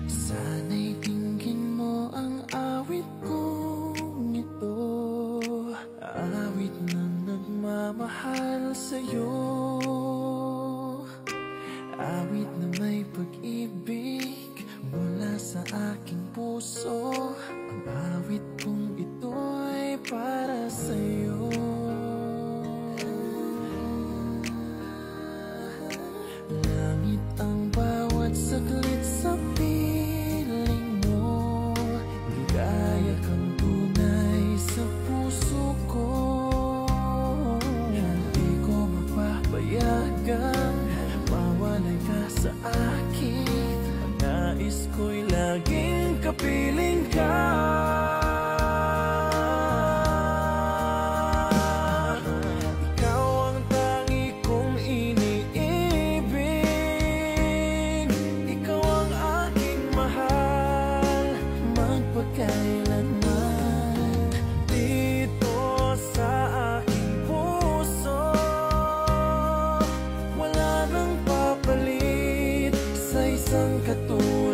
Sana'y dinggin mo ang awit kong ito, awit na nagmamahal sa'yo, awit na may pag-ibig mula sa aking puso. Ang awit kong ito'y para sa'yo. Langit ang bawat saglit sa piling mo, ligaya kang tunay sa puso ko. Hindi ko mapapayagang mawalay ka sa akin. Ang nais ko'y laging kapiling ka. Kailanman dito sa aking puso, wala nang papalit sa isang katulad